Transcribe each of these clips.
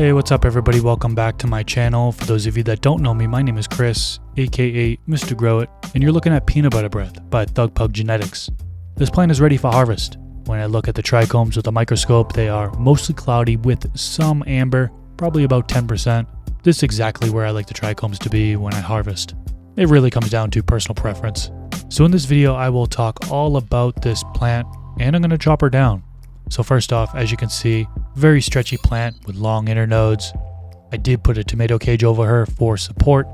Hey, what's up everybody? Welcome back to my channel. For those of you that don't know me, my name is Chris, aka Mr. Grow It, and you're looking at Peanut Butter Breath by ThugPug Genetics. This plant is ready for harvest. When I look at the trichomes with a microscope, they are mostly cloudy with some amber, probably about 10%. This is exactly where I like the trichomes to be when I harvest. It really comes down to personal preference. So in this video, I will talk all about this plant, and I'm going to chop her down. So first off, as you can see, very stretchy plant with long internodes. I did put a tomato cage over her for support.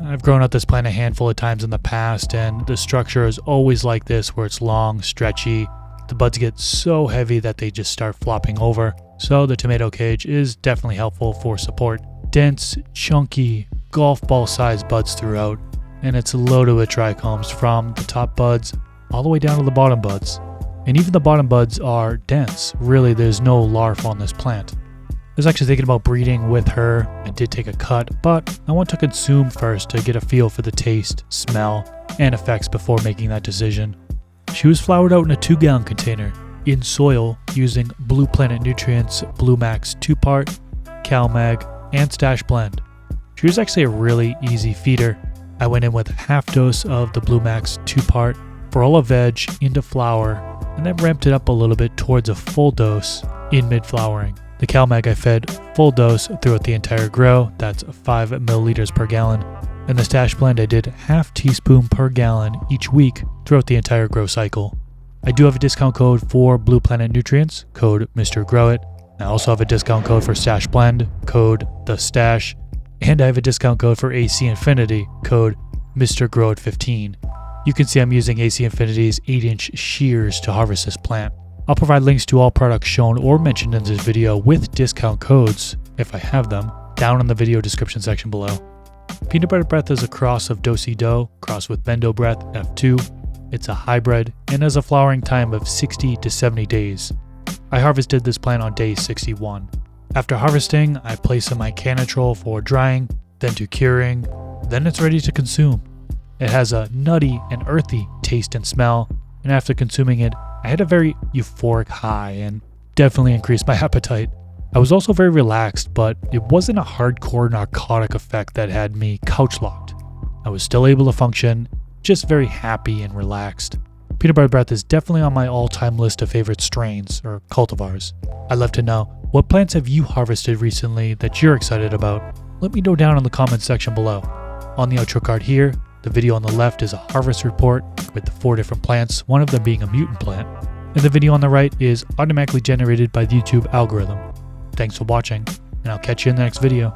I've grown out this plant a handful of times in the past, and the structure is always like this, where it's long, stretchy. The buds get so heavy that they just start flopping over. So the tomato cage is definitely helpful for support. Dense, chunky, golf ball sized buds throughout, and it's loaded with trichomes from the top buds all the way down to the bottom buds. And even the bottom buds are dense. Really, there's no larva on this plant. I was actually thinking about breeding with her. I did take a cut, but I want to consume first to get a feel for the taste, smell, and effects before making that decision. She was flowered out in a 2-gallon container in soil using Blue Planet Nutrients Blue Max 2-part, CalMag, and Stash Blend. She was actually a really easy feeder. I went in with half dose of the Blue Max 2-part for all of veg into flower, and then ramped it up a little bit towards a full dose in mid-flowering. The CalMag I fed full dose throughout the entire grow, that's 5 milliliters per gallon. And the Stash Blend I did half teaspoon per gallon each week throughout the entire grow cycle. I do have a discount code for Blue Planet Nutrients, code Mr. Grow It. I also have a discount code for Stash Blend, code The Stash. And I have a discount code for AC Infinity, code Mr. Grow It 15. You can see I'm using AC Infinity's 8-inch shears to harvest this plant. I'll provide links to all products shown or mentioned in this video with discount codes, if I have them, down in the video description section below. Peanut Butter Breath is a cross of Do-Si-Do crossed with Bendo Breath F2. It's a hybrid and has a flowering time of 60 to 70 days. I harvested this plant on day 61. After harvesting, I place in my canitrol for drying, then to curing, then it's ready to consume. It has a nutty and earthy taste and smell, and after consuming it, I had a very euphoric high and definitely increased my appetite. I was also very relaxed, but it wasn't a hardcore narcotic effect that had me couch locked. I was still able to function, just very happy and relaxed. Peanut Butter Breath is definitely on my all-time list of favorite strains or cultivars. I'd love to know, what plants have you harvested recently that you're excited about? Let me know down in the comments section below. On the outro card here, the video on the left is a harvest report with the 4 different plants, one of them being a mutant plant. And the video on the right is automatically generated by the YouTube algorithm. Thanks for watching, and I'll catch you in the next video.